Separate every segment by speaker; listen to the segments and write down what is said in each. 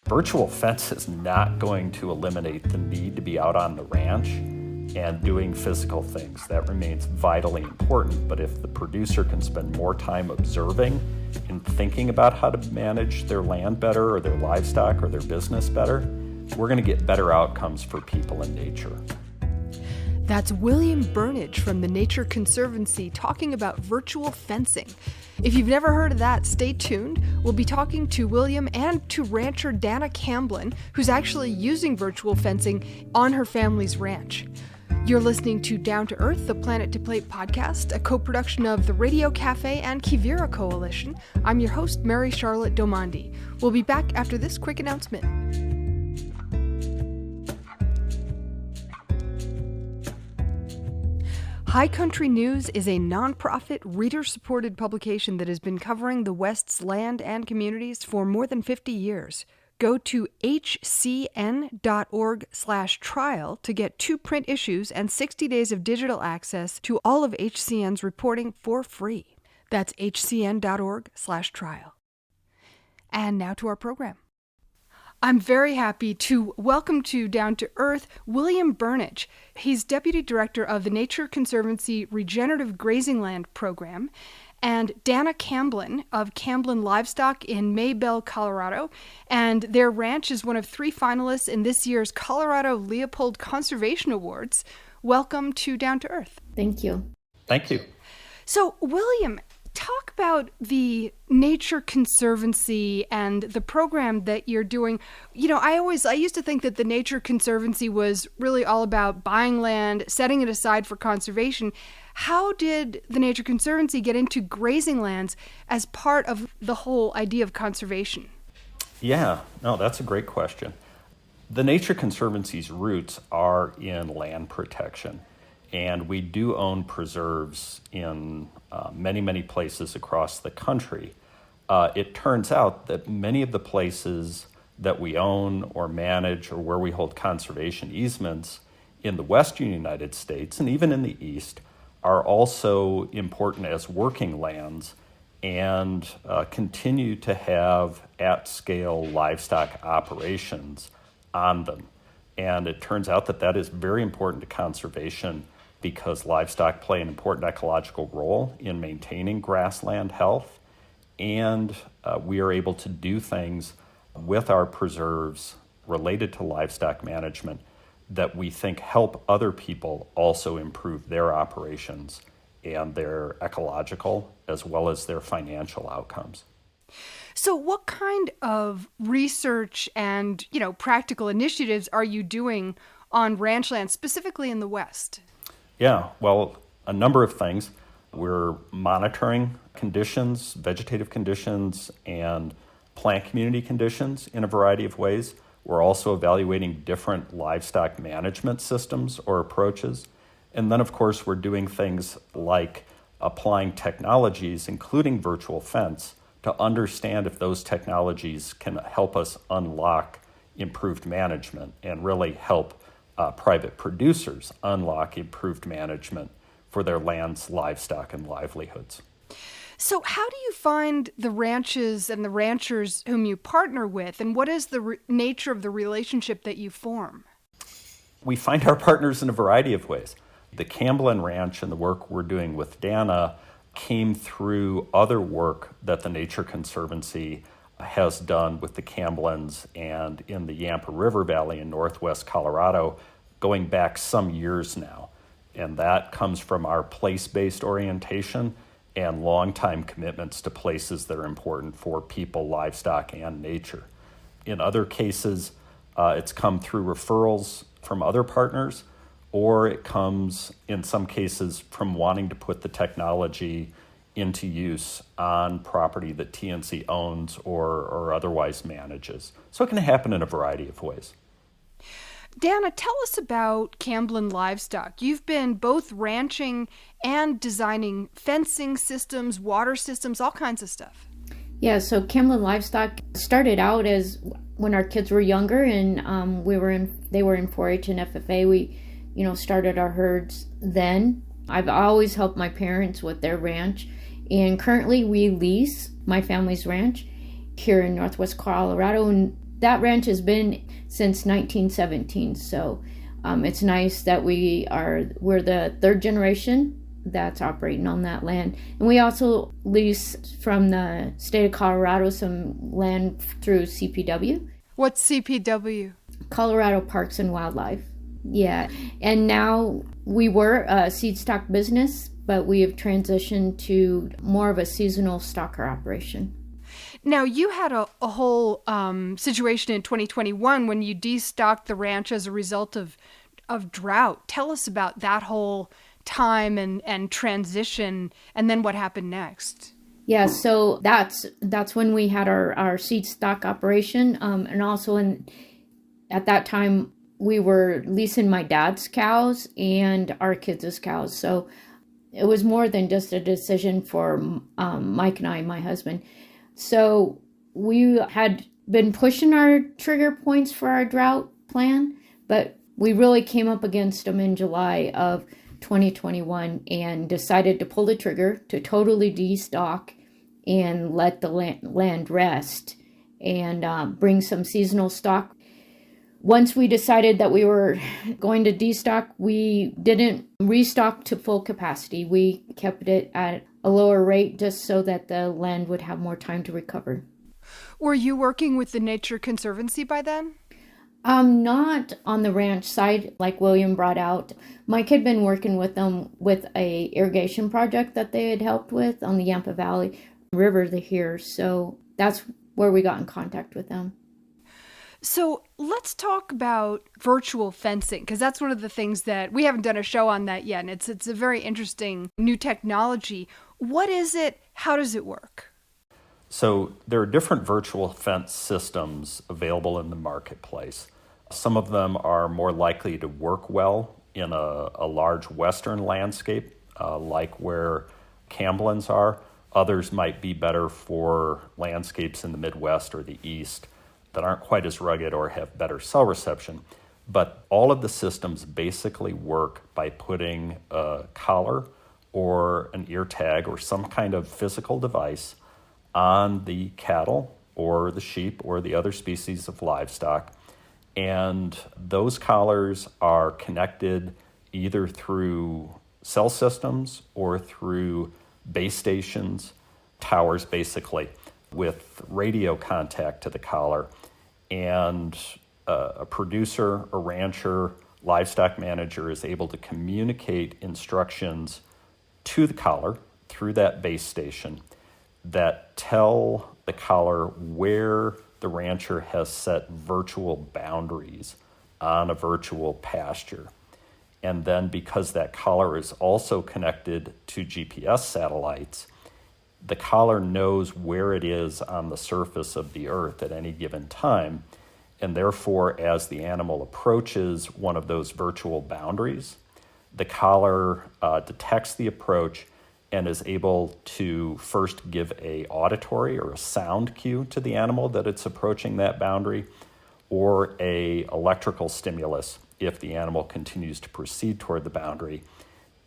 Speaker 1: Virtual fence is not going to eliminate the need to be out on the ranch and doing physical things. That remains vitally important, but if the producer can spend more time observing and thinking about how to manage their land better or their livestock or their business better, we're going to get better outcomes for people and nature.
Speaker 2: That's William Burnidge from the Nature Conservancy talking about virtual fencing. If you've never heard of that, stay tuned. We'll be talking to William and to rancher Danna Camblin, who's actually using virtual fencing on her family's ranch. You're listening to Down to Earth, the Planet to Plate podcast, a co-production of the Radio Cafe and Quivira Coalition. I'm your host, Mary Charlotte Domandi. We'll be back after this quick announcement. High Country News is a nonprofit, reader-supported publication that has been covering the West's land and communities for more than 50 years. Go to hcn.org/trial to get 2 print issues and 60 days of digital access to all of HCN's reporting for free. That's hcn.org/trial. And now to our program. I'm very happy to welcome to Down to Earth William Burnidge. He's Deputy Director of the Nature Conservancy Regenerative Grazing Land Program, and Danna Camblin of Camblin Livestock in Maybell, Colorado. And their ranch is one of 3 finalists in this year's Colorado Leopold Conservation Awards. Welcome to Down to Earth.
Speaker 3: Thank you.
Speaker 1: Thank you.
Speaker 2: So, William, talk about the Nature Conservancy and the program that you're doing. You know, I used to think that the Nature Conservancy was really all about buying land, setting it aside for conservation. How did the Nature Conservancy get into grazing lands as part of the whole idea of conservation?
Speaker 1: Yeah, no, that's a great question. The Nature Conservancy's roots are in land protection, and we do own preserves in many places across the country. It turns out that many of the places that we own or manage or where we hold conservation easements in the western United States and even in the east are also important as working lands and continue to have at-scale livestock operations on them. And it turns out that that is very important to conservation because livestock play an important ecological role in maintaining grassland health, and we are able to do things with our preserves related to livestock management that we think help other people also improve their operations and their ecological as well as their financial outcomes.
Speaker 2: So what kind of research and, practical initiatives are you doing on ranch land, specifically in the West?
Speaker 1: Yeah, well, a number of things. We're monitoring conditions, vegetative conditions, and plant community conditions in a variety of ways. We're also evaluating different livestock management systems or approaches. And then, of course, we're doing things like applying technologies, including virtual fence, to understand if those technologies can help us unlock improved management and really help private producers unlock improved management for their lands, livestock, and livelihoods.
Speaker 2: So how do you find the ranches and the ranchers whom you partner with, and what is the nature of the relationship that you form?
Speaker 1: We find our partners in a variety of ways. The Camblin Ranch and the work we're doing with Danna came through other work that the Nature Conservancy has done with the Camblins and in the Yampa River Valley in northwest Colorado going back some years now. And that comes from our place-based orientation and long-time commitments to places that are important for people, livestock, and nature. In other cases, it's come through referrals from other partners, or it comes, in some cases, from wanting to put the technology into use on property that TNC owns or otherwise manages. So it can happen in a variety of ways.
Speaker 2: Danna, tell us about Camblin Livestock. You've been both ranching and designing fencing systems, water systems, all kinds of stuff.
Speaker 3: Yeah, so Camblin Livestock started out as when our kids were younger and they were in 4-H and FFA. We, started our herds then. I've always helped my parents with their ranch, and currently we lease my family's ranch here in northwest Colorado, and That ranch has been since 1917, so it's nice that we're the third generation that's operating on that land. And we also lease from the state of Colorado some land through CPW.
Speaker 2: What's CPW?
Speaker 3: Colorado Parks and Wildlife. Yeah. And now we were a seed stock business, but we have transitioned to more of a seasonal stocker operation.
Speaker 2: Now, you had a whole situation in 2021 when you destocked the ranch as a result of drought. Tell us about that whole time and transition, and then what happened next.
Speaker 3: Yeah, so that's when we had our seed stock operation, and also at that time we were leasing my dad's cows and our kids' cows. So it was more than just a decision for Mike and I, my husband. So we had been pushing our trigger points for our drought plan, but we really came up against them in July of 2021 and decided to pull the trigger to totally destock and let the land rest and bring some seasonal stock. Once we decided that we were going to destock, we didn't restock to full capacity. We kept it at a lower rate just so that the land would have more time to recover.
Speaker 2: Were you working with the Nature Conservancy by then?
Speaker 3: Not on the ranch side like William brought out. Mike had been working with them with a irrigation project that they had helped with on the Yampa Valley River here. So that's where we got in contact with them.
Speaker 2: So let's talk about virtual fencing, because that's one of the things that we haven't done a show on that yet. And it's a very interesting new technology. What is it? How does it work?
Speaker 1: So there are different virtual fence systems available in the marketplace. Some of them are more likely to work well in a large western landscape, like where Camblin's are. Others might be better for landscapes in the Midwest or the East that aren't quite as rugged or have better cell reception. But all of the systems basically work by putting a collar or an ear tag or some kind of physical device on the cattle or the sheep or the other species of livestock. And those collars are connected either through cell systems or through base stations, towers basically, with radio contact to the collar. And a producer, a rancher, livestock manager is able to communicate instructions to the collar through that base station that tell the collar where the rancher has set virtual boundaries on a virtual pasture. And then because that collar is also connected to GPS satellites, the collar knows where it is on the surface of the earth at any given time. And therefore, as the animal approaches one of those virtual boundaries, the collar detects the approach and is able to first give a auditory or a sound cue to the animal that it's approaching that boundary, or a electrical stimulus if the animal continues to proceed toward the boundary.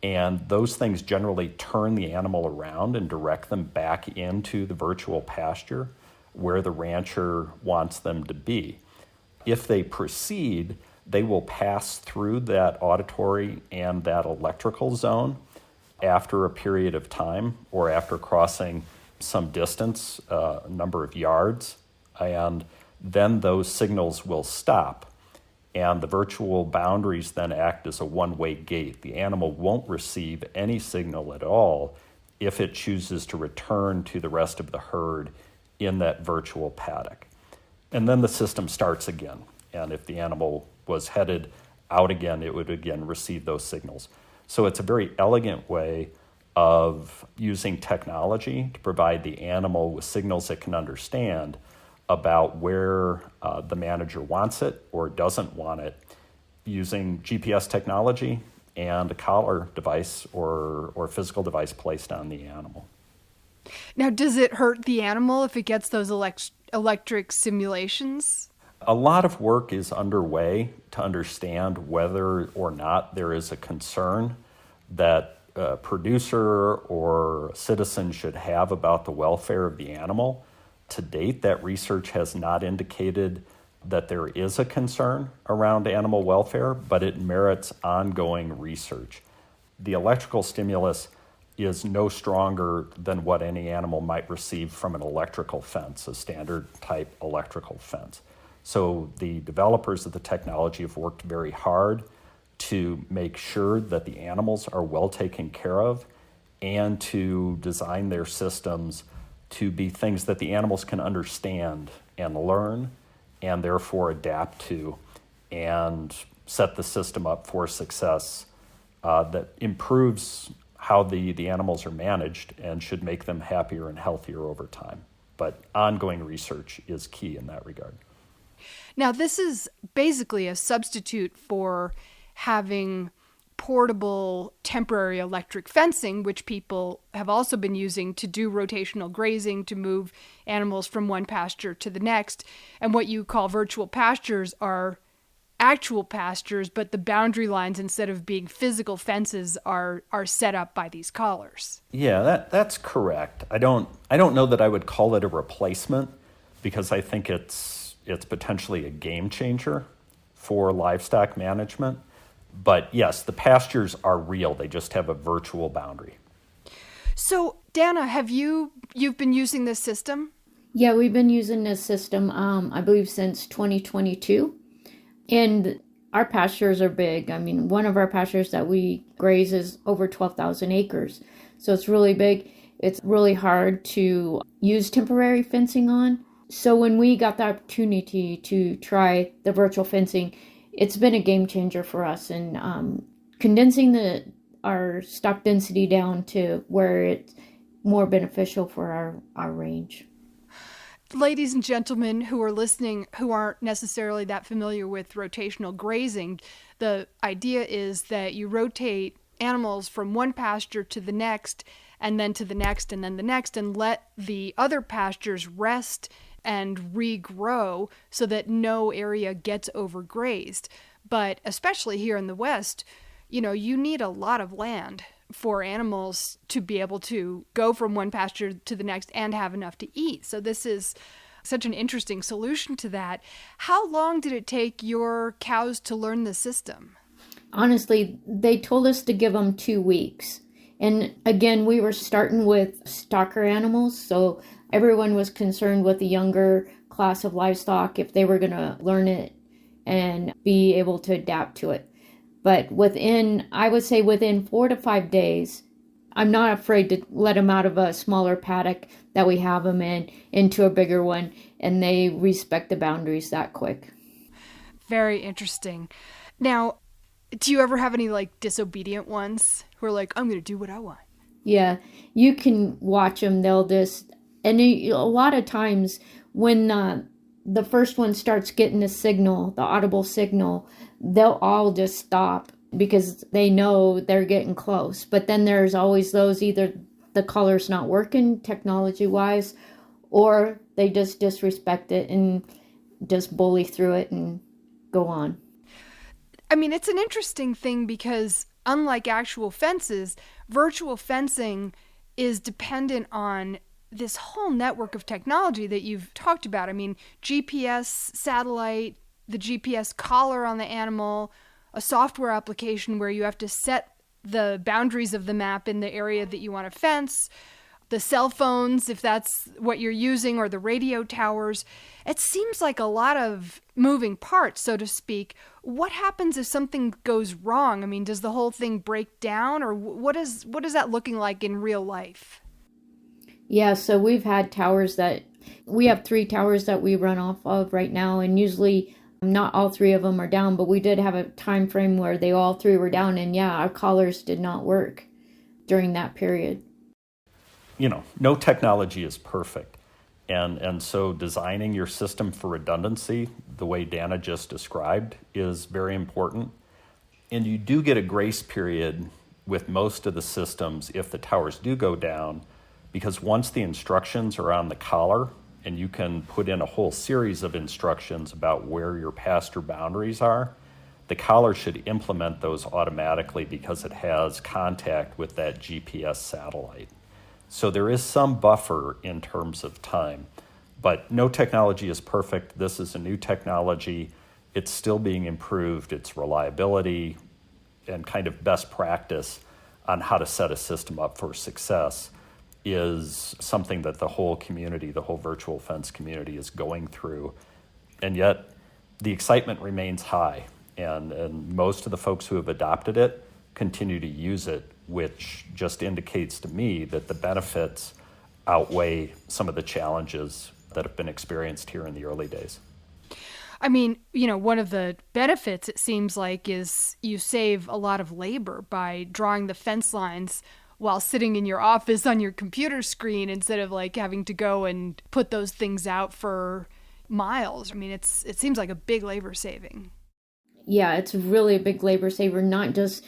Speaker 1: And those things generally turn the animal around and direct them back into the virtual pasture where the rancher wants them to be. If they proceed, they will pass through that auditory and that electrical zone after a period of time or after crossing some distance, a number of yards, and then those signals will stop. And the virtual boundaries then act as a one-way gate. The animal won't receive any signal at all if it chooses to return to the rest of the herd in that virtual paddock. And then the system starts again. And if the animal was headed out again, it would again receive those signals. So it's a very elegant way of using technology to provide the animal with signals it can understand about where the manager wants it or doesn't want it, using GPS technology and a collar device or physical device placed on the animal.
Speaker 2: Now, does it hurt the animal if it gets those electric stimulations?
Speaker 1: A lot of work is underway to understand whether or not there is a concern that a producer or a citizen should have about the welfare of the animal. To date, that research has not indicated that there is a concern around animal welfare, but it merits ongoing research. The electrical stimulus is no stronger than what any animal might receive from an electrical fence, a standard type electrical fence. So the developers of the technology have worked very hard to make sure that the animals are well taken care of and to design their systems to be things that the animals can understand and learn and therefore adapt to and set the system up for success that improves how the animals are managed and should make them happier and healthier over time. But ongoing research is key in that regard.
Speaker 2: Now, this is basically a substitute for having portable temporary electric fencing, which people have also been using to do rotational grazing, to move animals from one pasture to the next. And what you call virtual pastures are actual pastures, but the boundary lines, instead of being physical fences, are set up by these collars.
Speaker 1: Yeah, that's correct. I don't know that I would call it a replacement, because I think it's potentially a game changer for livestock management. But yes, the pastures are real. They just have a virtual boundary.
Speaker 2: So, Danna, you've been using this system?
Speaker 3: Yeah, we've been using this system, I believe, since 2022. And our pastures are big. I mean, one of our pastures that we graze is over 12,000 acres. So it's really big. It's really hard to use temporary fencing on. So when we got the opportunity to try the virtual fencing, it's been a game changer for us, and condensing our stock density down to where it's more beneficial for our range.
Speaker 2: Ladies and gentlemen who are listening who aren't necessarily that familiar with rotational grazing, the idea is that you rotate animals from one pasture to the next, and then to the next, and then the next, and let the other pastures rest and regrow so that no area gets overgrazed. But especially here in the West, you need a lot of land for animals to be able to go from one pasture to the next and have enough to eat. So this is such an interesting solution to that. How long did it take your cows to learn the system?
Speaker 3: Honestly, they told us to give them 2 weeks. And again, we were starting with stocker animals, so everyone was concerned with the younger class of livestock, if they were going to learn it and be able to adapt to it. But I would say within 4 to 5 days, I'm not afraid to let them out of a smaller paddock that we have them in into a bigger one, and they respect the boundaries that quick.
Speaker 2: Very interesting. Now, do you ever have any disobedient ones who are like, I'm going to do what I want?
Speaker 3: Yeah, you can watch them. They'll just, and a lot of times when the first one starts getting the audible signal, they'll all just stop because they know they're getting close. But then there's always those, either the collar's not working technology-wise, or they just disrespect it and just bully through it and go on.
Speaker 2: I mean, it's an interesting thing because unlike actual fences, virtual fencing is dependent on this whole network of technology that you've talked about. I mean, GPS satellite, the GPS collar on the animal, a software application where you have to set the boundaries of the map in the area that you want to fence, the cell phones, if that's what you're using, or the radio towers. It seems like a lot of moving parts, so to speak. What happens if something goes wrong? I mean, does the whole thing break down, or what is that looking like in real life?
Speaker 3: Yeah, so we've had we have 3 towers that we run off of right now, and usually not all 3 of them are down, but we did have a time frame where they all 3 were down, and yeah, our collars did not work during that period.
Speaker 1: No technology is perfect. And so designing your system for redundancy, the way Danna just described, is very important. And you do get a grace period with most of the systems if the towers do go down, because once the instructions are on the collar, and you can put in a whole series of instructions about where your pasture boundaries are, the collar should implement those automatically because it has contact with that GPS satellite. So there is some buffer in terms of time. But no technology is perfect. This is a new technology. It's still being improved. Its reliability and kind of best practice on how to set a system up for success is something that the whole community, the whole virtual fence community is going through. And yet the excitement remains high. And most of the folks who have adopted it continue to use it, which just indicates to me that the benefits outweigh some of the challenges that have been experienced here in the early days.
Speaker 2: I mean, one of the benefits, it seems like, is you save a lot of labor by drawing the fence lines while sitting in your office on your computer screen instead of like having to go and put those things out for miles. I mean, it seems like a big labor saving.
Speaker 3: Yeah, it's really a big labor saver, not just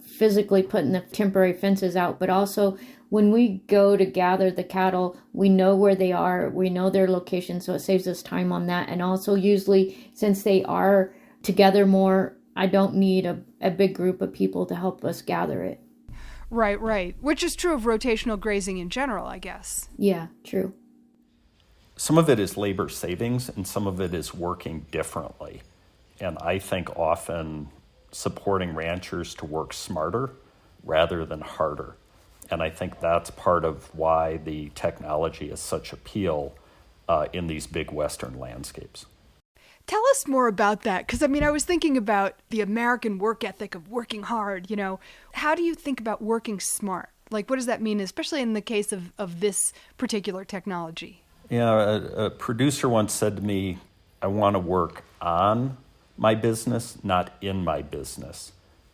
Speaker 3: physically putting the temporary fences out, but also when we go to gather the cattle, we know where they are, we know their location, so it saves us time on that. And also usually, since they are together more, I don't need a big group of people to help us gather it.
Speaker 2: Right. Which is true of rotational grazing in general, I guess.
Speaker 3: Yeah, true.
Speaker 1: Some of it is labor savings and some of it is working differently. And I think often supporting ranchers to work smarter rather than harder. And I think that's part of why the technology has such appeal in these big Western landscapes.
Speaker 2: Tell us more about that, because I was thinking about the American work ethic of working hard. How do you think about working smart? Like, what does that mean, especially in the case of this particular technology?
Speaker 1: Yeah, a producer once said to me, I want to work on my business, not in my business,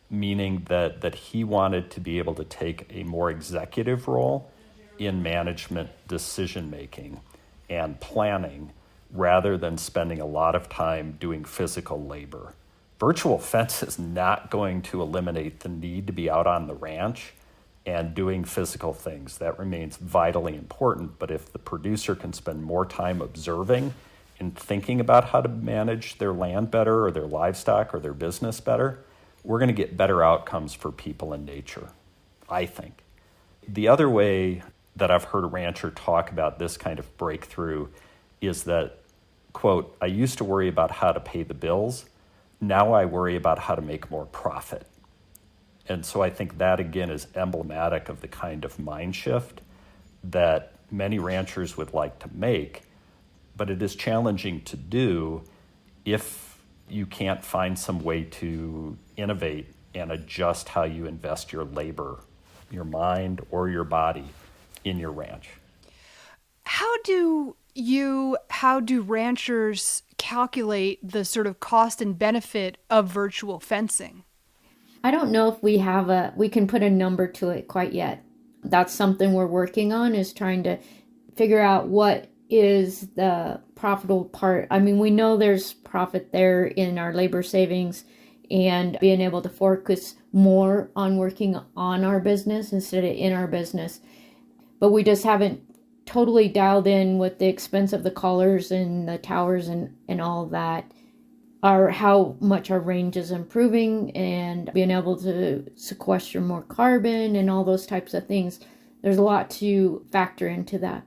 Speaker 1: meaning that he wanted to be able to take a more executive role in management decision-making and planning rather than spending a lot of time doing physical labor. Virtual fence is not going to eliminate the need to be out on the ranch and doing physical things. That remains vitally important, but if the producer can spend more time observing and thinking about how to manage their land better or their livestock or their business better, we're going to get better outcomes for people in nature, I think. The other way that I've heard a rancher talk about this kind of breakthrough is that, quote, I used to worry about how to pay the bills. Now I worry about how to make more profit. And so I think that, again, is emblematic of the kind of mind shift that many ranchers would like to make, but it is challenging to do if you can't find some way to innovate and adjust how you invest your labor, your mind, or your body in your ranch.
Speaker 2: How do ranchers calculate the sort of cost and benefit of virtual fencing?
Speaker 3: I don't know if we can put a number to it quite yet. That's something we're working on, is trying to figure out what is the profitable part. We know there's profit there in our labor savings and being able to focus more on working on our business instead of in our business. But we just haven't totally dialed in with the expense of the collars and the towers and all of that, or how much our range is improving and being able to sequester more carbon and all those types of things. There's a lot to factor into that.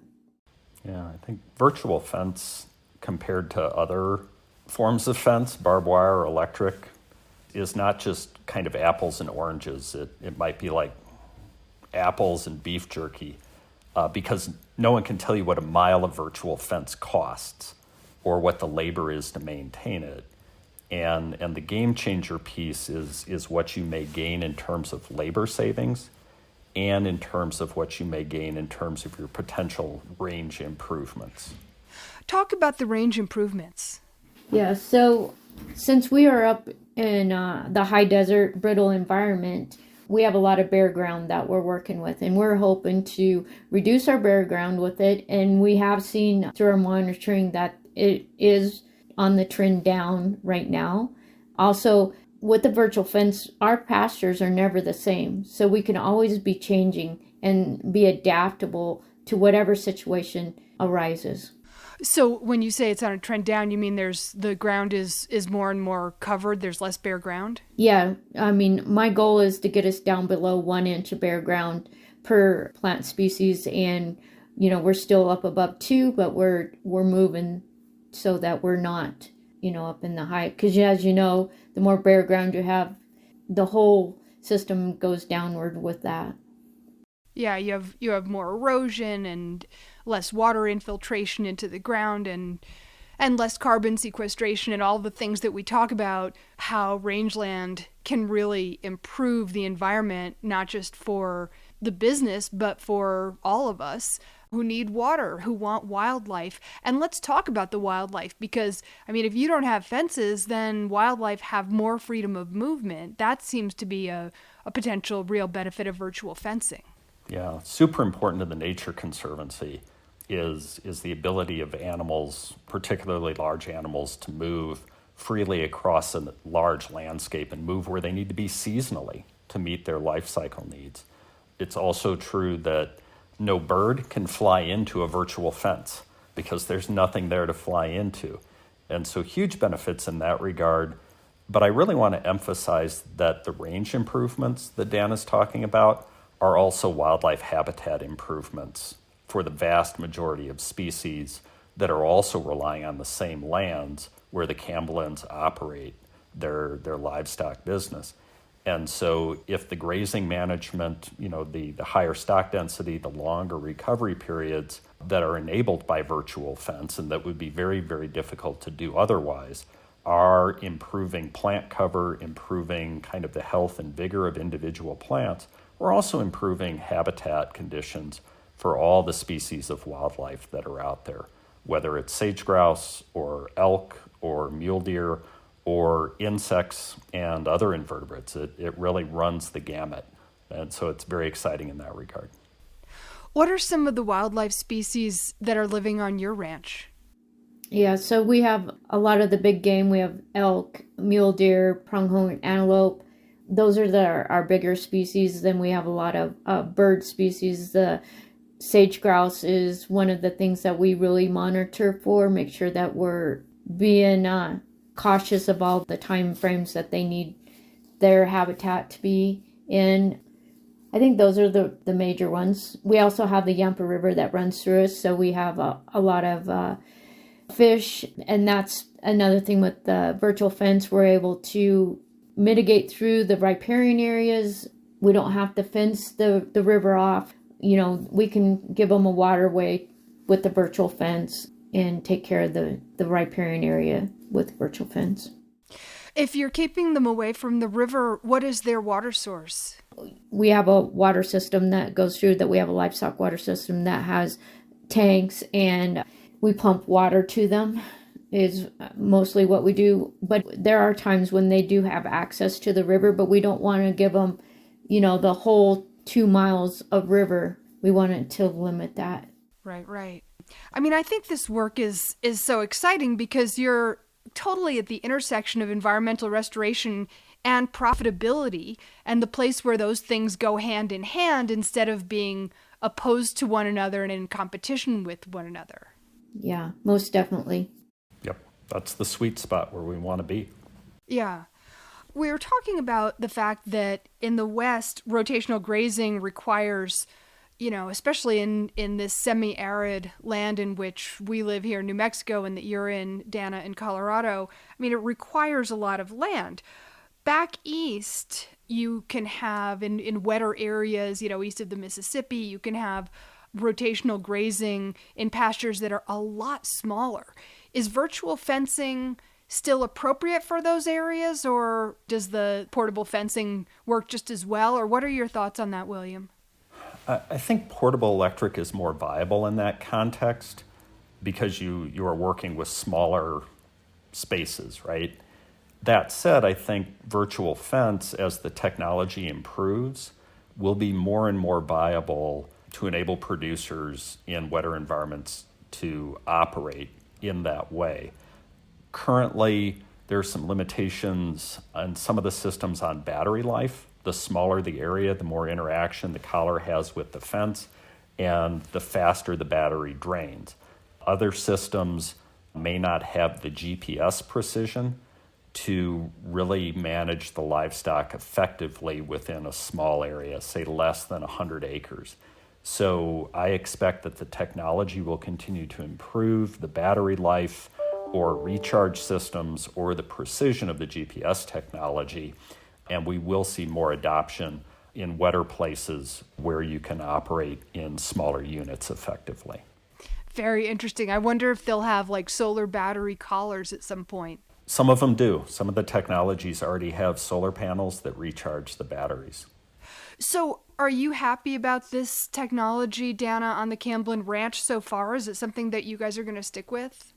Speaker 1: Yeah, I think virtual fence compared to other forms of fence, barbed wire or electric, is not just kind of apples and oranges. It might be like apples and beef jerky because no one can tell you what a mile of virtual fence costs or what the labor is to maintain it. And the game changer piece is what you may gain in terms of labor savings and in terms of what you may gain in terms of your potential range improvements.
Speaker 2: Talk about the range improvements.
Speaker 3: Yeah, so since we are up in the high desert, brittle environment, we have a lot of bare ground that we're working with, and we're hoping to reduce our bare ground with it. And we have seen through our monitoring that it is on the trend down right now. Also, with the virtual fence, our pastures are never the same. So we can always be changing and be adaptable to whatever situation arises.
Speaker 2: So when you say it's on a trend down, you mean the ground is more and more covered, there's less bare ground?
Speaker 3: Yeah, my goal is to get us down below 1 inch of bare ground per plant species, and we're still up above 2, but we're moving so that we're not, up in the high. Because as you know, the more bare ground you have, the whole system goes downward with that.
Speaker 2: Yeah, you have more erosion and less water infiltration into the ground and less carbon sequestration and all the things that we talk about, how rangeland can really improve the environment, not just for the business, but for all of us who need water, who want wildlife. And let's talk about the wildlife, because, if you don't have fences, then wildlife have more freedom of movement. That seems to be a potential real benefit of virtual fencing.
Speaker 1: Yeah, super important to the Nature Conservancy is the ability of animals, particularly large animals, to move freely across a large landscape and move where they need to be seasonally to meet their life cycle needs. It's also true that no bird can fly into a virtual fence because there's nothing there to fly into. And so huge benefits in that regard. But I really want to emphasize that the range improvements that Danna's talking about are also wildlife habitat improvements for the vast majority of species that are also relying on the same lands where the Camblins operate their livestock business. And so if the grazing management, the higher stock density, the longer recovery periods that are enabled by virtual fence and that would be very, very difficult to do otherwise, are improving plant cover, improving kind of the health and vigor of individual plants, we're also improving habitat conditions for all the species of wildlife that are out there, whether it's sage grouse or elk or mule deer or insects and other invertebrates. It really runs the gamut. And so it's very exciting in that regard.
Speaker 2: What are some of the wildlife species that are living on your ranch?
Speaker 3: Yeah, so we have a lot of the big game. We have elk, mule deer, pronghorn antelope. Those are our bigger species. Then we have a lot of bird species. The sage grouse is one of the things that we really monitor for, make sure that we're being cautious of all the time frames that they need their habitat to be in. I think those are the major ones. We also have the Yampa River that runs through us, so we have a lot of fish, and that's another thing with the virtual fence. We're able to mitigate through the riparian areas. We don't have to fence the river off. We can give them a waterway with the virtual fence and take care of the riparian area with the virtual fence.
Speaker 2: If you're keeping them away from the river, what is their water source?
Speaker 3: We have a water system that goes through that. We have a livestock water system that has tanks, and we pump water to them is mostly what we do. But there are times when they do have access to the river, but we don't want to give them, the whole 2 miles of river. We wanted to limit that.
Speaker 2: Right. I think this work is so exciting because you're totally at the intersection of environmental restoration and profitability, and the place where those things go hand in hand instead of being opposed to one another and in competition with one another.
Speaker 3: Yeah, most definitely.
Speaker 1: Yep, that's the sweet spot where we want to be.
Speaker 2: Yeah. We were talking about the fact that in the West, rotational grazing requires, especially in this semi-arid land in which we live here in New Mexico and that you're in, Danna, in Colorado, it requires a lot of land. Back east, you can have, in wetter areas, east of the Mississippi, you can have rotational grazing in pastures that are a lot smaller. Is virtual fencing still appropriate for those areas, or does the portable fencing work just as well? Or what are your thoughts on that, William?
Speaker 1: I think portable electric is more viable in that context because you are working with smaller spaces, right? That said, I think virtual fence, as the technology improves, will be more and more viable to enable producers in wetter environments to operate in that way. Currently, there are some limitations on some of the systems on battery life. The smaller the area, the more interaction the collar has with the fence, and the faster the battery drains. Other systems may not have the GPS precision to really manage the livestock effectively within a small area, say less than 100 acres. So I expect that the technology will continue to improve, the battery life or recharge systems or the precision of the GPS technology, and we will see more adoption in wetter places where you can operate in smaller units effectively.
Speaker 2: Very interesting. I wonder if they'll have like solar battery collars at some point.
Speaker 1: Some of them do. Some of the technologies already have solar panels that recharge the batteries.
Speaker 2: So, are you happy about this technology, Danna, on the Camblin Ranch so far? Is it something that you guys are going to stick with?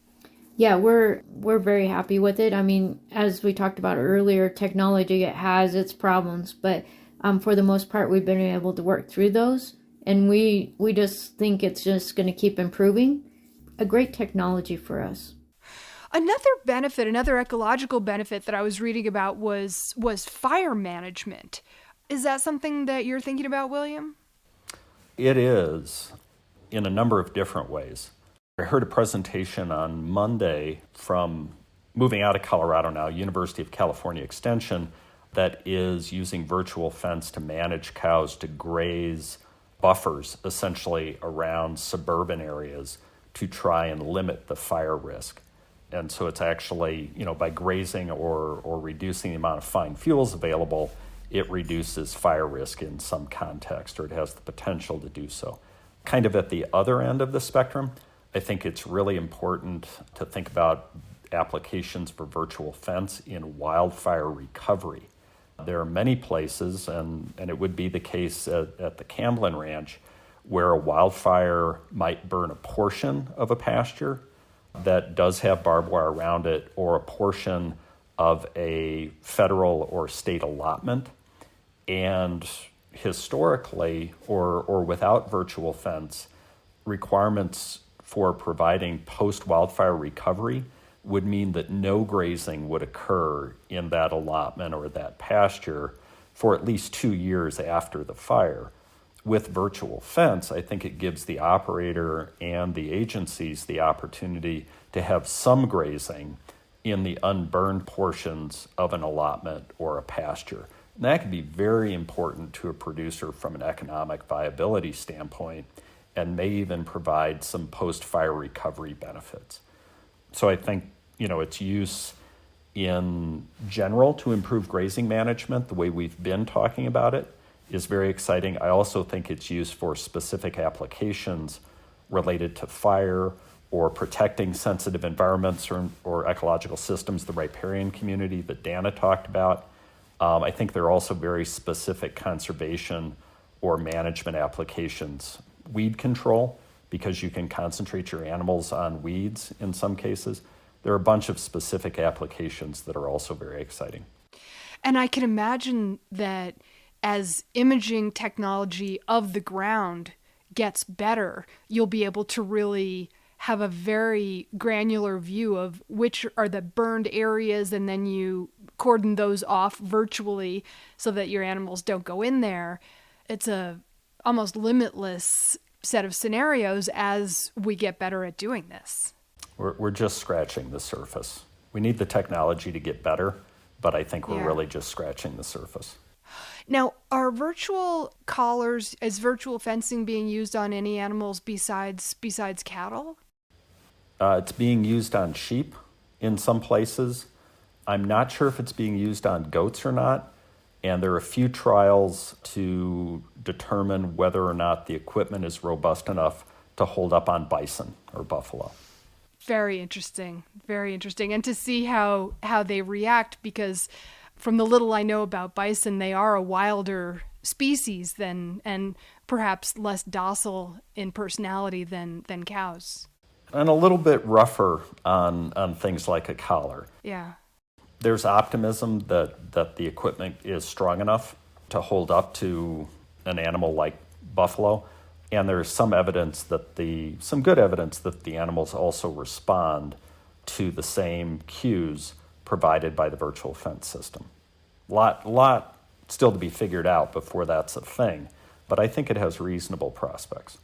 Speaker 3: Yeah, we're very happy with it. I mean, as we talked about earlier, technology, it has its problems, but for the most part, we've been able to work through those, and we just think it's just going to keep improving. A great technology for us.
Speaker 2: Another benefit, another ecological benefit that I was reading about was fire management. Is that something that you're thinking about, William?
Speaker 1: It is, in a number of different ways. I heard a presentation on Monday from, moving out of Colorado now, University of California Extension, that is using virtual fence to manage cows to graze buffers essentially around suburban areas to try and limit the fire risk. And so it's actually, by grazing or reducing the amount of fine fuels available, it reduces fire risk in some context, or it has the potential to do so. Kind of at the other end of the spectrum, I think it's really important to think about applications for virtual fence in wildfire recovery. There are many places, and it would be the case at the Camblin Ranch, where a wildfire might burn a portion of a pasture that does have barbed wire around it, or a portion of a federal or state allotment. And historically, or without virtual fence, requirements for providing post-wildfire recovery would mean that no grazing would occur in that allotment or that pasture for at least 2 years after the fire. With virtual fence, I think it gives the operator and the agencies the opportunity to have some grazing in the unburned portions of an allotment or a pasture. And that can be very important to a producer from an economic viability standpoint, and may even provide some post-fire recovery benefits. So I think, its use in general to improve grazing management, the way we've been talking about it, is very exciting. I also think its use for specific applications related to fire or protecting sensitive environments or ecological systems, the riparian community that Danna talked about. I think there are also very specific conservation or management applications. Weed control, because you can concentrate your animals on weeds in some cases. There are a bunch of specific applications that are also very exciting.
Speaker 2: And I can imagine that as imaging technology of the ground gets better, you'll be able to really have a very granular view of which are the burned areas, and then you cordon those off virtually so that your animals don't go in there. It's a almost limitless set of scenarios as we get better at doing this.
Speaker 1: We're just scratching the surface. We need the technology to get better, but I think we're really just scratching the surface.
Speaker 2: Now, are virtual collars, is virtual fencing being used on any animals besides cattle?
Speaker 1: It's being used on sheep in some places. I'm not sure if it's being used on goats or not. And there are a few trials to determine whether or not the equipment is robust enough to hold up on bison or buffalo.
Speaker 2: Very interesting. Very interesting. And to see how they react, because from the little I know about bison, they are a wilder species and perhaps less docile in personality than cows.
Speaker 1: And a little bit rougher on things like a collar.
Speaker 2: Yeah.
Speaker 1: There's optimism that the equipment is strong enough to hold up to an animal like buffalo. And there's some good evidence that the animals also respond to the same cues provided by the virtual fence system. Lot still to be figured out before that's a thing, but I think it has reasonable prospects.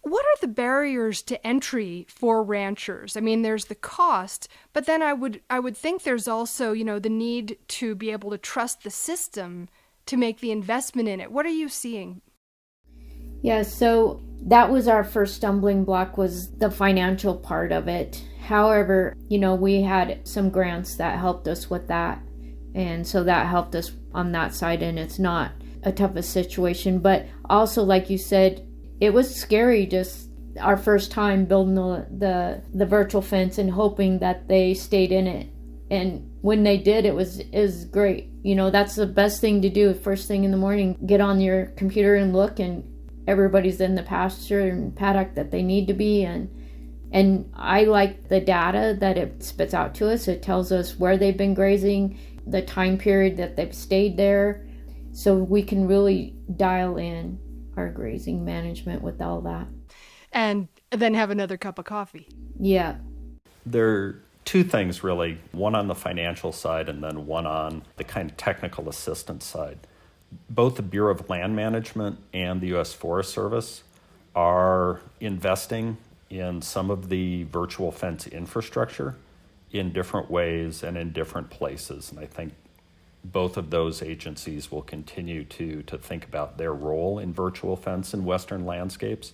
Speaker 2: What are the barriers to entry for ranchers? I mean, there's the cost, but then I would think there's also, the need to be able to trust the system to make the investment in it. What are you seeing?
Speaker 3: Yeah, so that was our first stumbling block, was the financial part of it. However, we had some grants that helped us with that. And so that helped us on that side, and it's not a toughest situation. But also, like you said, it was scary just our first time building the virtual fence and hoping that they stayed in it. And when they did, it was great. That's the best thing to do. First thing in the morning, get on your computer and look, and everybody's in the pasture and paddock that they need to be. And I like the data that it spits out to us. It tells us where they've been grazing, the time period that they've stayed there, so we can really dial in our grazing management with all that.
Speaker 2: And then have another cup of coffee.
Speaker 3: Yeah.
Speaker 1: There are two things really, one on the financial side and then one on the kind of technical assistance side. Both the Bureau of Land Management and the U.S. Forest Service are investing in some of the virtual fence infrastructure in different ways and in different places. And I think both of those agencies will continue to think about their role in virtual fence in Western landscapes.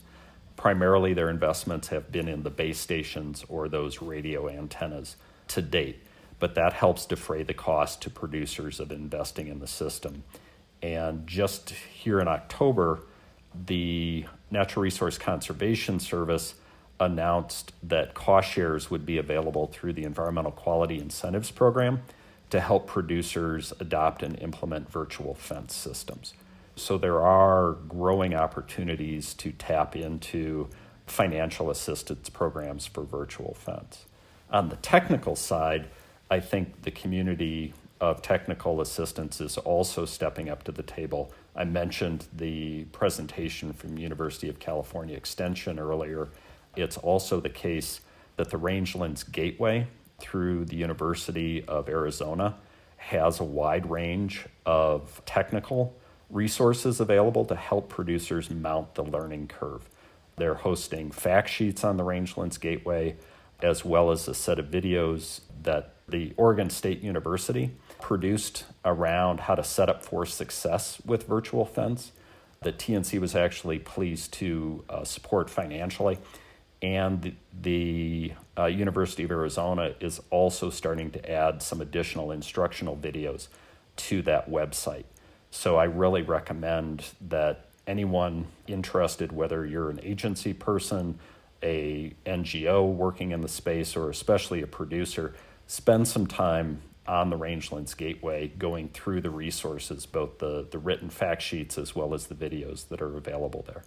Speaker 1: Primarily, their investments have been in the base stations or those radio antennas to date, but that helps defray the cost to producers of investing in the system. And just here in October, the Natural Resource Conservation Service announced that cost shares would be available through the Environmental Quality Incentives Program to help producers adopt and implement virtual fence systems. So there are growing opportunities to tap into financial assistance programs for virtual fence. On the technical side, I think the community of technical assistance is also stepping up to the table. I mentioned the presentation from University of California Extension earlier. It's also the case that the Rangelands Gateway through the University of Arizona has a wide range of technical resources available to help producers mount the learning curve. They're hosting fact sheets on the Rangelands Gateway, as well as a set of videos that the Oregon State University produced around how to set up for success with virtual fence. The TNC was actually pleased to support financially. And the University of Arizona is also starting to add some additional instructional videos to that website. So I really recommend that anyone interested, whether you're an agency person, a NGO working in the space, or especially a producer, spend some time on the Rangelands Gateway going through the resources, both the written fact sheets as well as the videos that are available there.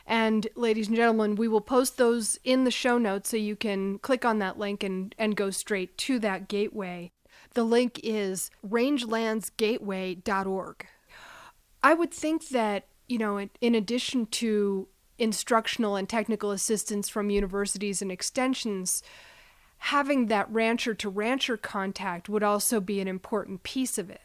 Speaker 2: And ladies and gentlemen, we will post those in the show notes so you can click on that link and go straight to that gateway. The link is rangelandsgateway.org. I would think that, in addition to instructional and technical assistance from universities and extensions, having that rancher-to-rancher contact would also be an important piece of it.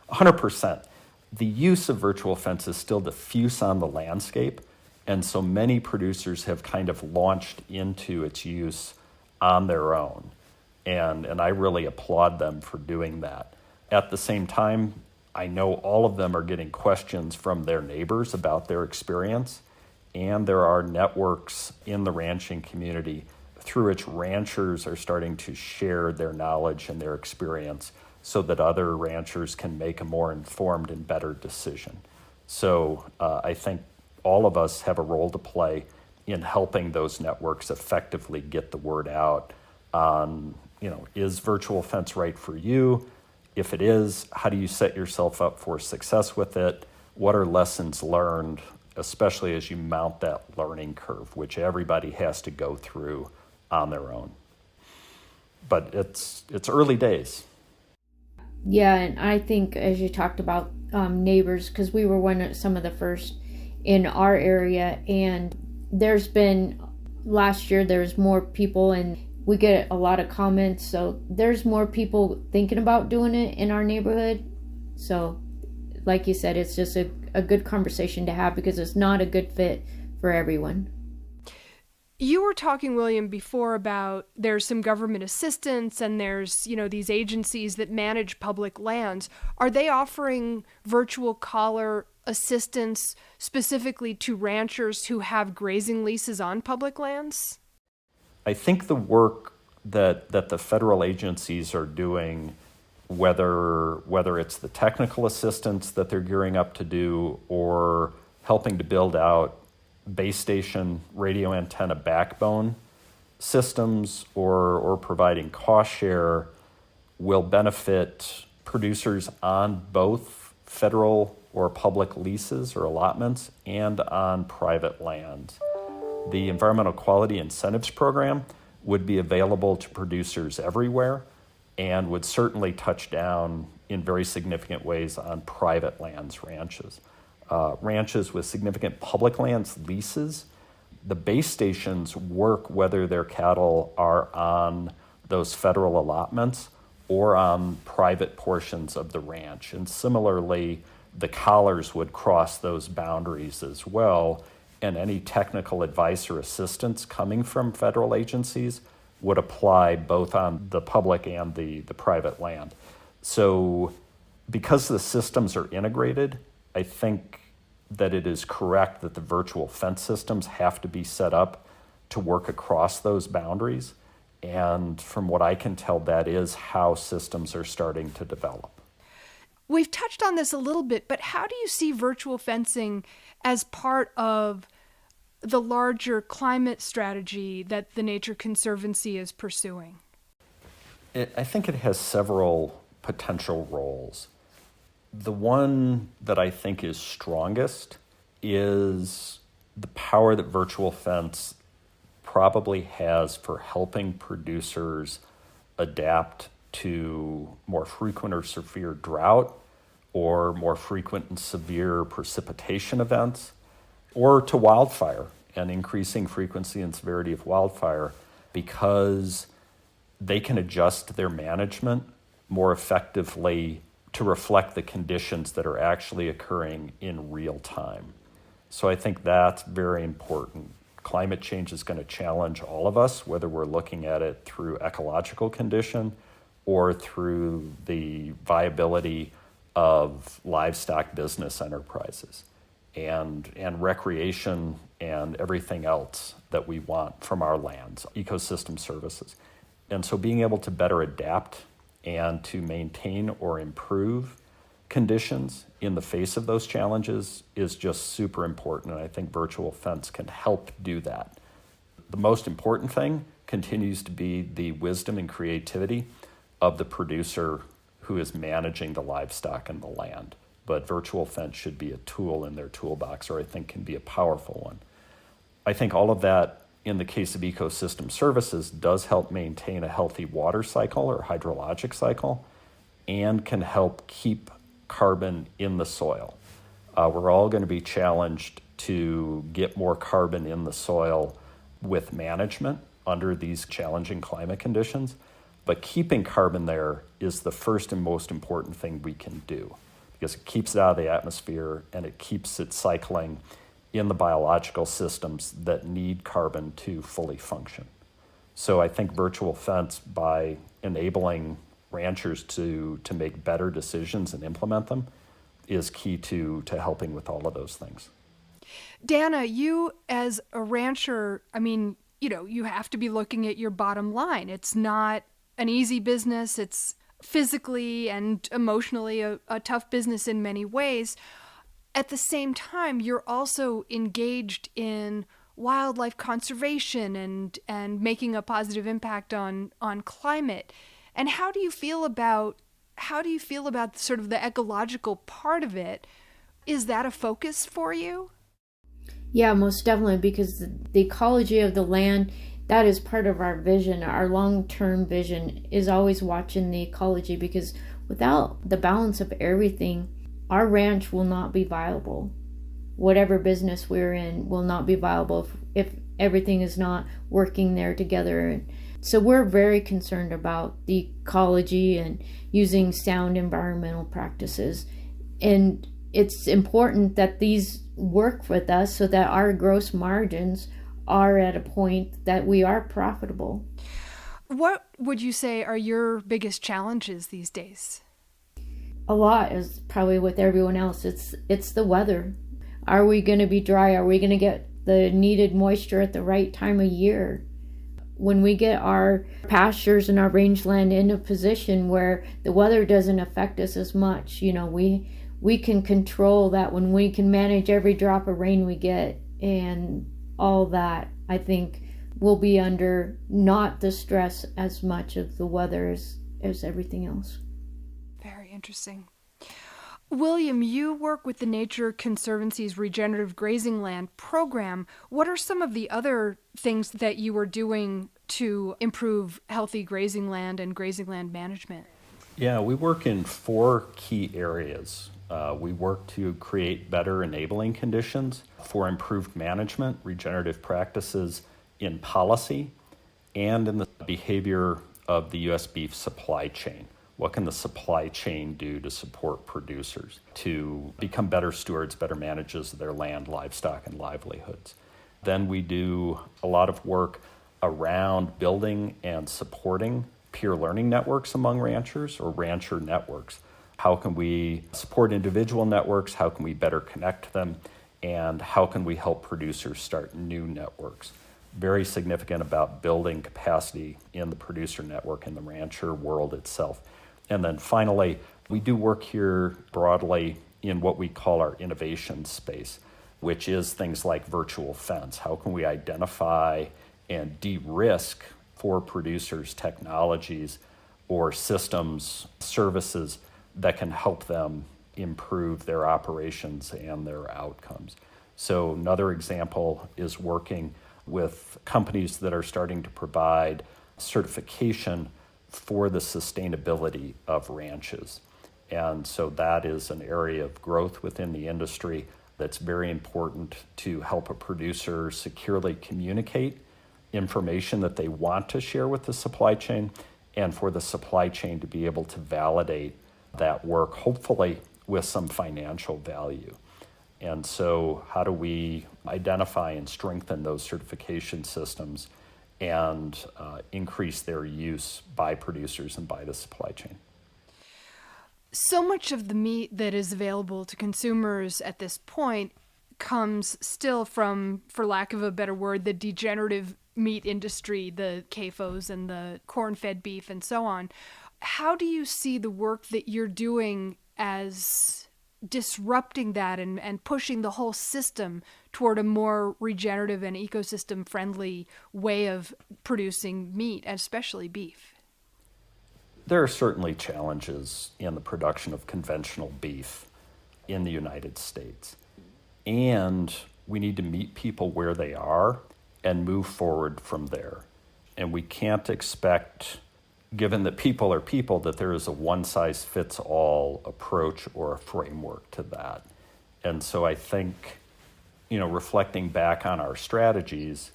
Speaker 1: 100%. The use of virtual fence is still diffuse on the landscape, and so many producers have kind of launched into its use on their own. And I really applaud them for doing that. At the same time, I know all of them are getting questions from their neighbors about their experience, and there are networks in the ranching community through which ranchers are starting to share their knowledge and their experience so that other ranchers can make a more informed and better decision. So I think all of us have a role to play in helping those networks effectively get the word out on, is virtual fence right for you? If it is, how do you set yourself up for success with it? What are lessons learned, especially as you mount that learning curve, which everybody has to go through on their own? But it's early days.
Speaker 3: Yeah, and I think as you talked about neighbors, because we were some of the first in our area, and last year there's more people, and we get a lot of comments, so there's more people thinking about doing it in our neighborhood. So like you said, it's just a good conversation to have, because it's not a good fit for everyone.
Speaker 2: You were talking, William, before about there's some government assistance and there's, these agencies that manage public lands. Are they offering virtual collar assistance specifically to ranchers who have grazing leases on public lands?
Speaker 1: I think the work that the federal agencies are doing, whether it's the technical assistance that they're gearing up to do or helping to build out base station radio antenna backbone systems or providing cost share, will benefit producers on both federal or public leases or allotments and on private lands. The Environmental Quality Incentives Program would be available to producers everywhere and would certainly touch down in very significant ways on private lands, ranches. Ranches with significant public lands leases, the base stations work whether their cattle are on those federal allotments or on private portions of the ranch. And similarly, the collars would cross those boundaries as well, and any technical advice or assistance coming from federal agencies would apply both on the public and the private land. So because the systems are integrated, I think that it is correct that the virtual fence systems have to be set up to work across those boundaries. And from what I can tell, that is how systems are starting to develop.
Speaker 2: We've touched on this a little bit, but how do you see virtual fencing as part of the larger climate strategy that the Nature Conservancy is pursuing?
Speaker 1: I think it has several potential roles. The one that I think is strongest is the power that virtual fence probably has for helping producers adapt to more frequent or severe drought or more frequent and severe precipitation events, or to wildfire and increasing frequency and severity of wildfire, because they can adjust their management more effectively to reflect the conditions that are actually occurring in real time. So I think that's very important. Climate change is going to challenge all of us, whether we're looking at it through ecological condition or through the viability of livestock business enterprises and recreation and everything else that we want from our lands, ecosystem services. And so being able to better adapt and to maintain or improve conditions in the face of those challenges is just super important, and I think virtual fence can help do that. The most important thing continues to be the wisdom and creativity of the producer who is managing the livestock and the land. But virtual fence should be a tool in their toolbox, or I think can be a powerful one. I think all of that, in the case of ecosystem services, does help maintain a healthy water cycle or hydrologic cycle and can help keep carbon in the soil. We're all going to be challenged to get more carbon in the soil with management under these challenging climate conditions, but keeping carbon there is the first and most important thing we can do, because it keeps it out of the atmosphere and it keeps it cycling in the biological systems that need carbon to fully function. So I think virtual fence, by enabling ranchers to make better decisions and implement them, is key to helping with all of those things.
Speaker 2: Danna, you as a rancher, you have to be looking at your bottom line. It's not an easy business. It's physically and emotionally a tough business in many ways. At the same time, you're also engaged in wildlife conservation and making a positive impact on climate. And how do you feel about sort of the ecological part of it? Is that a focus for you?
Speaker 3: Yeah, most definitely, because the ecology of the land, that is part of our vision. Our long-term vision is always watching the ecology, because without the balance of everything, our ranch will not be viable. Whatever business we're in will not be viable if everything is not working there together. So we're very concerned about the ecology and using sound environmental practices. And it's important that these work with us so that our gross margins are at a point that we are profitable.
Speaker 2: What would you say are your biggest challenges these days?
Speaker 3: a lot, as probably with everyone else. It's the weather. Are we going to be dry? Are we going to get the needed moisture at the right time of year? When we get our pastures and our rangeland in a position where the weather doesn't affect us as much, we can control that. When we can manage every drop of rain we get and all that, I think we'll be under not the stress as much of the weather as everything else.
Speaker 2: Very interesting. William, you work with the Nature Conservancy's Regenerative Grazing Land program. What are some of the other things that you are doing to improve healthy grazing land and grazing land management?
Speaker 1: Yeah, we work in 4 key areas. We work to create better enabling conditions for improved management, regenerative practices in policy, and in the behavior of the U.S. beef supply chain. What can the supply chain do to support producers to become better stewards, better managers of their land, livestock, and livelihoods? Then we do a lot of work around building and supporting peer learning networks among ranchers or rancher networks. How can we support individual networks? How can we better connect them? And how can we help producers start new networks? Very significant about building capacity in the producer network, in the rancher world itself. And then finally, we do work here broadly in what we call our innovation space, which is things like virtual fence. How can we identify and de-risk for producers technologies or systems, services that can help them improve their operations and their outcomes? So another example is working with companies that are starting to provide certification for the sustainability of ranches. And so that is an area of growth within the industry that's very important to help a producer securely communicate information that they want to share with the supply chain, and for the supply chain to be able to validate that work, hopefully with some financial value. And so how do we identify and strengthen those certification systems and increase their use by producers and by the supply chain?
Speaker 2: So much of the meat that is available to consumers at this point comes still from, for lack of a better word, the degenerative meat industry, the CAFOs and the corn-fed beef and so on. How do you see the work that you're doing as disrupting that and pushing the whole system toward a more regenerative and ecosystem-friendly way of producing meat, especially beef?
Speaker 1: There are certainly challenges in the production of conventional beef in the United States. And we need to meet people where they are and move forward from there. And we can't expect, given that people are people, that there is a one-size-fits-all approach or a framework to that. And so I think, reflecting back on our strategies,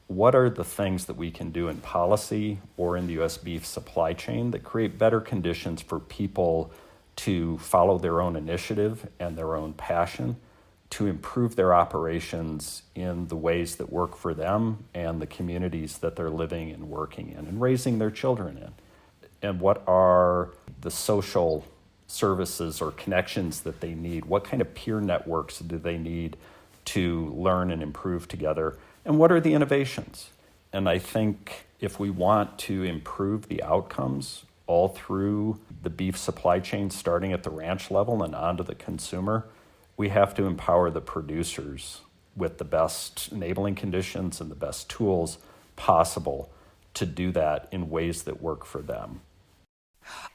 Speaker 1: what are the things that we can do in policy or in the U.S. beef supply chain that create better conditions for people to follow their own initiative and their own passion to improve their operations in the ways that work for them and the communities that they're living and working in and raising their children in? And what are the social services or connections that they need? What kind of peer networks do they need to learn and improve together? And what are the innovations? And I think if we want to improve the outcomes all through the beef supply chain, starting at the ranch level and on to the consumer, we have to empower the producers with the best enabling conditions and the best tools possible to do that in ways that work for them.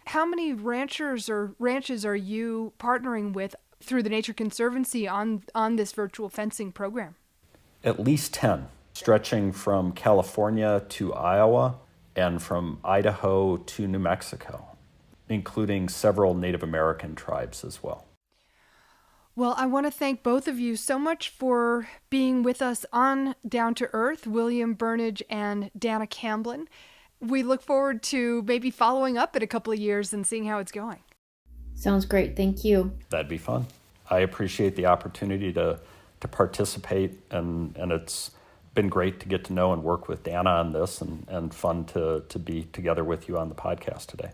Speaker 2: How many ranchers or ranches are you partnering with through the Nature Conservancy on this virtual fencing program?
Speaker 1: At least 10, stretching from California to Iowa and from Idaho to New Mexico, including several Native American tribes as well.
Speaker 2: Well, I want to thank both of you so much for being with us on Down to Earth, William Burnidge and Danna Camblin. We look forward to maybe following up in a couple of years and seeing how it's going.
Speaker 3: Sounds great. Thank you.
Speaker 1: That'd be fun. I appreciate the opportunity to participate, and it's been great to get to know and work with Danna on this, and fun to be together with you on the podcast today.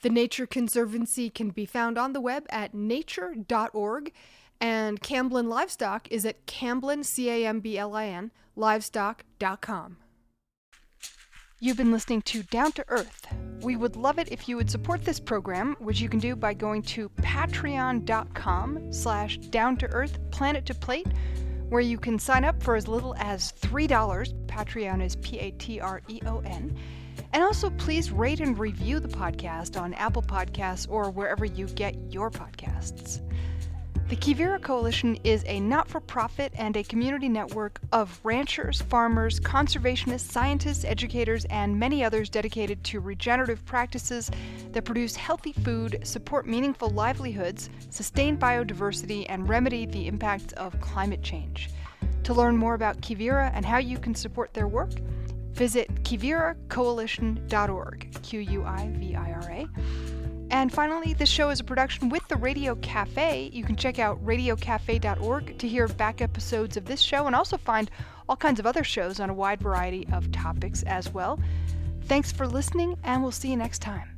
Speaker 2: The Nature Conservancy can be found on the web at nature.org, and Camblin Livestock is at Camblin, Camblin, livestock.com. You've been listening to Down to Earth. We would love it if you would support this program, which you can do by going to patreon.com/down-to-earth planet to plate, where you can sign up for as little as $3. Patreon is Patreon. And also, please rate and review the podcast on Apple Podcasts or wherever you get your podcasts. The Quivira Coalition is a not-for-profit and a community network of ranchers, farmers, conservationists, scientists, educators, and many others dedicated to regenerative practices that produce healthy food, support meaningful livelihoods, sustain biodiversity, and remedy the impacts of climate change. To learn more about Quivira and how you can support their work, visit quiviracoalition.org, Quivira. And finally, this show is a production with the Radio Cafe. You can check out radiocafe.org to hear back episodes of this show and also find all kinds of other shows on a wide variety of topics as well. Thanks for listening, and we'll see you next time.